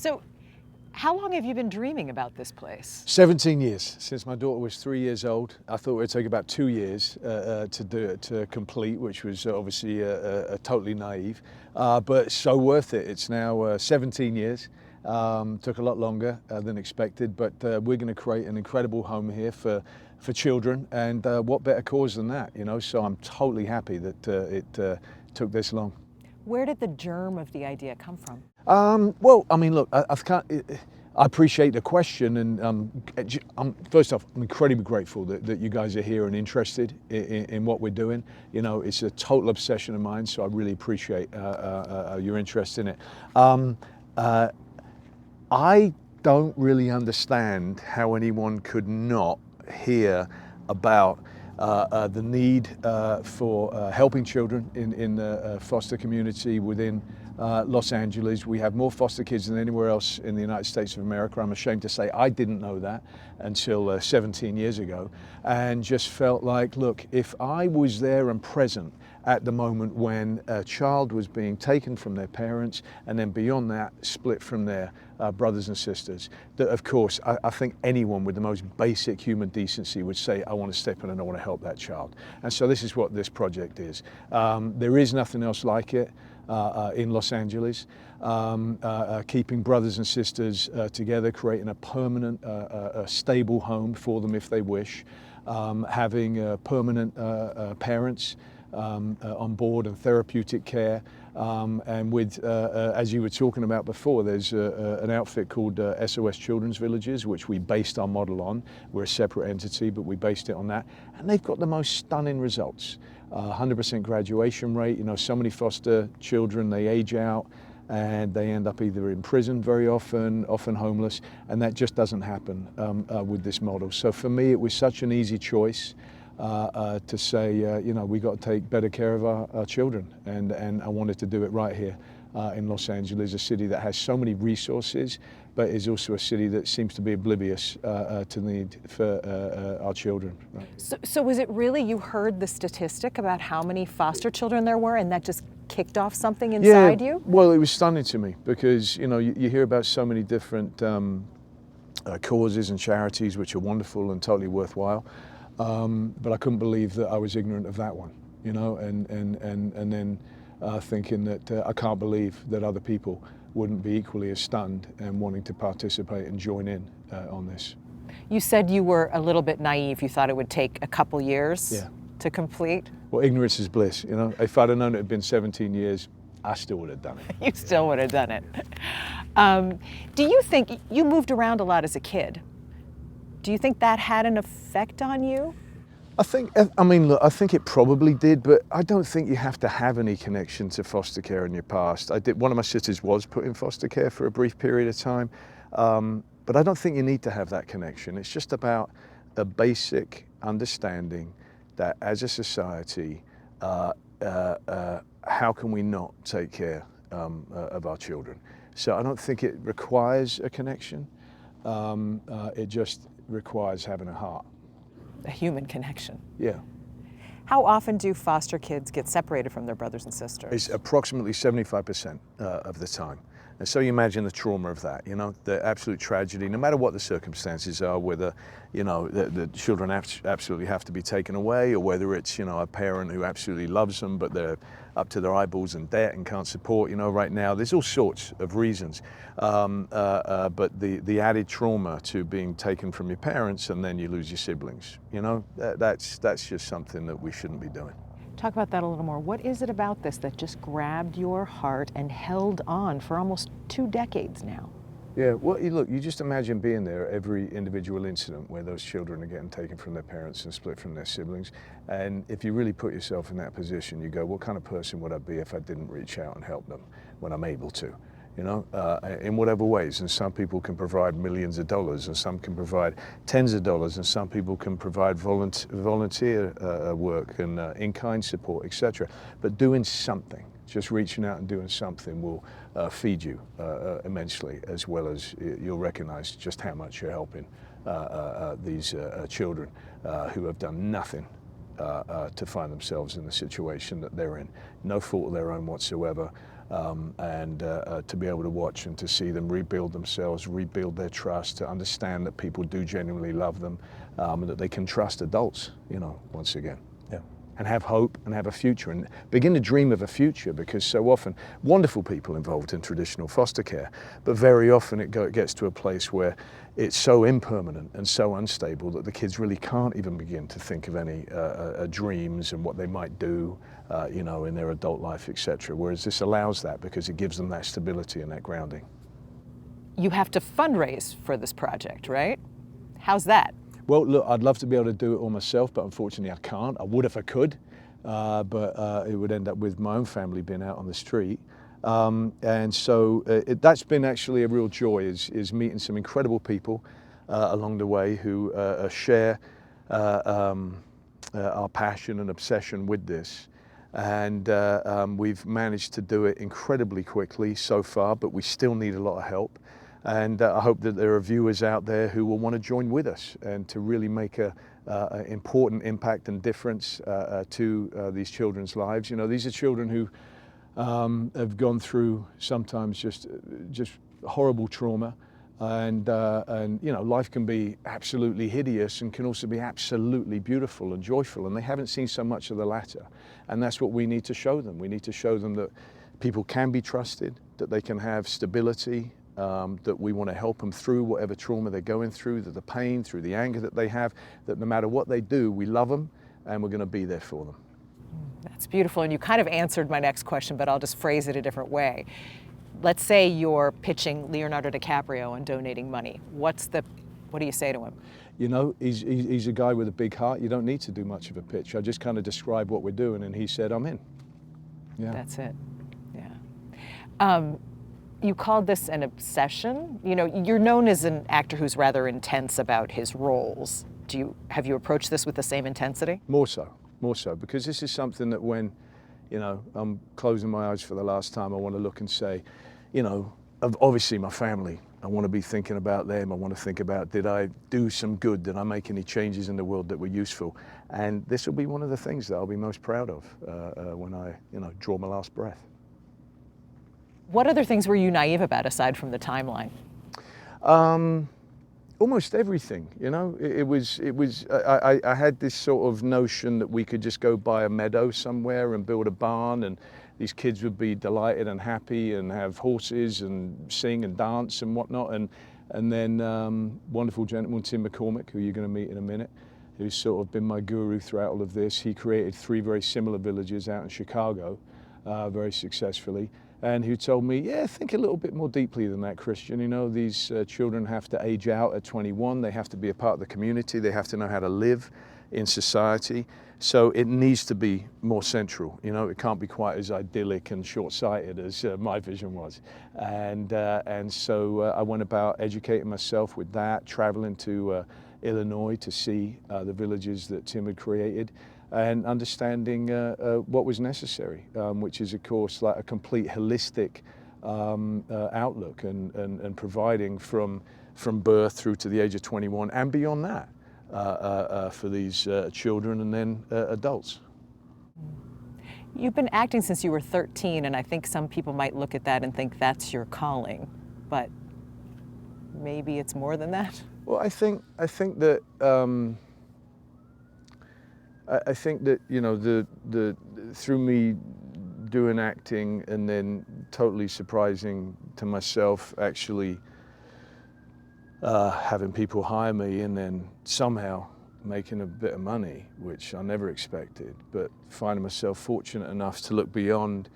So how long have you been dreaming about this place? 17 years, since my daughter was 3 years old. I thought it would take about 2 years to do it, to complete, which was obviously totally naive, but so worth it. It's now 17 years. Took a lot longer than expected, but we're going to create an incredible home here for children, and what better cause than that, you know? So I'm totally happy that it took this long. Where did the germ of the idea come from? Well, I mean, look, I appreciate the question, and first off, I'm incredibly grateful that you guys are here and interested in what we're doing. You know, it's a total obsession of mine, so I really appreciate your interest in it. I don't really understand how anyone could not hear about the need for helping children in the foster community within Los Angeles. We have more foster kids than anywhere else in the United States of America. I'm ashamed to say I didn't know that until 17 years ago, and just felt like, look, if I was there and present at the moment when a child was being taken from their parents and then beyond that split from their brothers and sisters, that of course I think anyone with the most basic human decency would say, I want to step in and I want to help that child. And so this is what this project is. There is nothing else like it in Los Angeles. Keeping brothers and sisters together, creating a permanent, stable home for them if they wish, having permanent parents on board and therapeutic care, and with, as you were talking about before, there's an outfit called SOS Children's Villages, which we based our model on. We're a separate entity, but we based it on that, and they've got the most stunning results. 100% graduation rate. You know, so many foster children, they age out and they end up either in prison very often homeless, and that just doesn't happen with this model. So for me, it was such an easy choice to say, you know, we got to take better care of our children, and I wanted to do it right here in Los Angeles, a city that has so many resources, but is also a city that seems to be oblivious to the need for our children. Right? So was it really, you heard the statistic about how many foster children there were, and that just kicked off something inside you? Well, it was stunning to me because, you know, you hear about so many different causes and charities which are wonderful and totally worthwhile. But I couldn't believe that I was ignorant of that one, you know, and then thinking that I can't believe that other people wouldn't be equally as stunned and wanting to participate and join in on this. You said you were a little bit naive. You thought it would take a couple years to complete? Well, ignorance is bliss, you know. If I'd have known it had been 17 years, I still would have done it. You still would have done it. Do you think, you moved around a lot as a kid, do you think that had an effect on you? I mean, look, I think it probably did, but I don't think you have to have any connection to foster care in your past. One of my sisters was put in foster care for a brief period of time, but I don't think you need to have that connection. It's just about a basic understanding that as a society, how can we not take care of our children? So I don't think it requires a connection. It just requires having a heart. A human connection. Yeah. How often do foster kids get separated from their brothers and sisters? It's approximately 75% of the time. And so you imagine the trauma of that, you know, the absolute tragedy, no matter what the circumstances are, whether, you know, the children absolutely have to be taken away, or whether it's, you know, a parent who absolutely loves them, but they're up to their eyeballs in debt and can't support, you know, right now. There's all sorts of reasons. But the added trauma to being taken from your parents and then you lose your siblings, you know, that's just something that we shouldn't be doing. Talk about that a little more. What is it about this that just grabbed your heart and held on for almost 2 decades now? Yeah, well, look, you just imagine being there at every individual incident where those children are getting taken from their parents and split from their siblings. And if you really put yourself in that position, you go, what kind of person would I be if I didn't reach out and help them when I'm able to? You know, in whatever ways. And some people can provide millions of dollars, and some can provide tens of dollars, and some people can provide volunteer work and in-kind support, etc. But doing something, just reaching out and doing something will feed you immensely, as well as you'll recognize just how much you're helping these children who have done nothing to find themselves in the situation that they're in. No fault of their own whatsoever. and to be able to watch and to see them rebuild themselves, rebuild their trust, to understand that people do genuinely love them, and that they can trust adults, once again. Yeah. And have hope and have a future and begin to dream of a future, because so often, wonderful people involved in traditional foster care, but very often it gets to a place where it's so impermanent and so unstable that the kids really can't even begin to think of any dreams and what they might do, in their adult life, etc. Whereas this allows that, because it gives them that stability and that grounding. You have to fundraise for this project, right? How's that? Well, look, I'd love to be able to do it all myself, but unfortunately I can't. I would if I could, but it would end up with my own family being out on the street. And so that's been actually a real joy, is meeting some incredible people along the way who share our passion and obsession with this. And we've managed to do it incredibly quickly so far, but we still need a lot of help. And I hope that there are viewers out there who will want to join with us and to really make an important impact and difference to these children's lives. These are children who have gone through sometimes just horrible trauma, and life can be absolutely hideous and can also be absolutely beautiful and joyful, and they haven't seen so much of the latter. And that's what we need to show them. We need to show them that people can be trusted, that they can have stability, that we want to help them through whatever trauma they're going through, the pain, through the anger that they have, that no matter what they do, we love them and we're going to be there for them. That's beautiful, and you kind of answered my next question, but I'll just phrase it a different way. Let's say you're pitching Leonardo DiCaprio and donating money. What do you say to him? He's a guy with a big heart. You don't need to do much of a pitch. I just kind of describe what we're doing, and he said, I'm in. Yeah. That's it. Yeah. You called this an obsession. You're known as an actor who's rather intense about his roles. Have you approached this with the same intensity? More so, because this is something that when, I'm closing my eyes for the last time, I want to look and say, obviously my family, I want to be thinking about them. I want to think about, did I do some good? Did I make any changes in the world that were useful? And this will be one of the things that I'll be most proud of when I, draw my last breath. What other things were you naive about aside from the timeline? Almost everything, I had this sort of notion that we could just go buy a meadow somewhere and build a barn, and these kids would be delighted and happy and have horses and sing and dance and whatnot. And then wonderful gentleman, Tim McCormick, who you're going to meet in a minute, who's sort of been my guru throughout all of this. He created 3 very similar villages out in Chicago very successfully. And who told me, think a little bit more deeply than that, Christian. These children have to age out at 21. They have to be a part of the community. They have to know how to live in society. So it needs to be more central. It can't be quite as idyllic and short-sighted as my vision was. And so I went about educating myself with that, traveling to Illinois to see the villages that Tim had created, and understanding what was necessary, which is, of course, like a complete holistic outlook and providing from birth through to the age of 21 and beyond that for these children and then adults. You've been acting since you were 13, and I think some people might look at that and think that's your calling, but maybe it's more than that? Well, I think that I think that the through me doing acting and then totally surprising to myself, actually having people hire me and then somehow making a bit of money, which I never expected, but finding myself fortunate enough to look beyond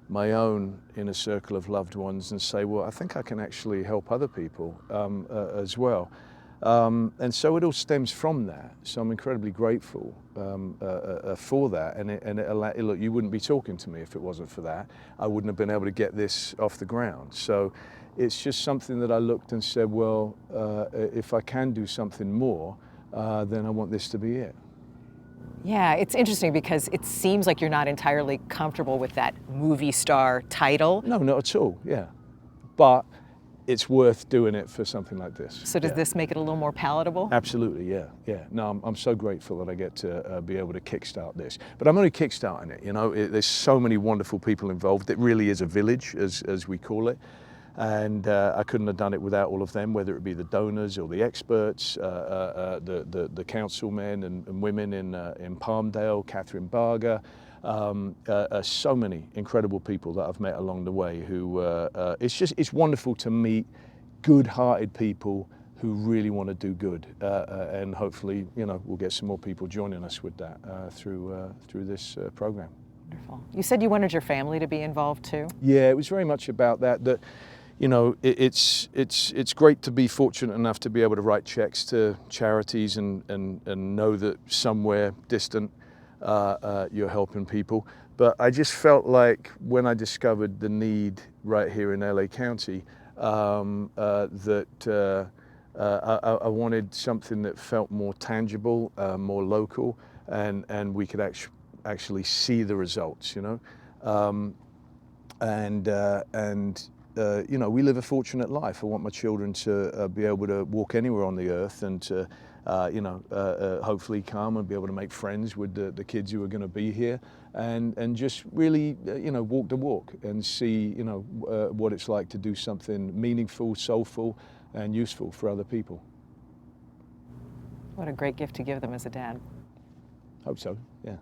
my own inner circle of loved ones and say, well, I think I can actually help other people as well. And so it all stems from that. So I'm incredibly grateful for that. And look, you wouldn't be talking to me if it wasn't for that. I wouldn't have been able to get this off the ground. So it's just something that I looked and said, well, if I can do something more, then I want this to be it. Yeah, it's interesting because it seems like you're not entirely comfortable with that movie star title. No, not at all, yeah. But it's worth doing it for something like this. So does Yeah. this make it a little more palatable? Absolutely, yeah. No, I'm so grateful that I get to be able to kickstart this. But I'm only kickstarting it, you know. There's so many wonderful people involved. It really is a village, as we call it. And I couldn't have done it without all of them, whether it be the donors or the experts, the councilmen and women in Palmdale, Catherine Barger, so many incredible people that I've met along the way who, it's wonderful to meet good-hearted people who really want to do good, and hopefully, you know, we'll get some more people joining us with that through this program. Wonderful. You said you wanted your family to be involved too? Yeah, it was very much about that. You know, it's great to be fortunate enough to be able to write checks to charities and know that somewhere distant you're helping people. But I just felt like when I discovered the need right here in LA County, that I wanted something that felt more tangible, more local, and we could actually see the results, you know. You know, we live a fortunate life. I want my children to be able to walk anywhere on the earth and to, hopefully come and be able to make friends with the kids who are going to be here, and just really, walk the walk and see, what it's like to do something meaningful, soulful, and useful for other people. What a great gift to give them as a dad. Hope so, yeah.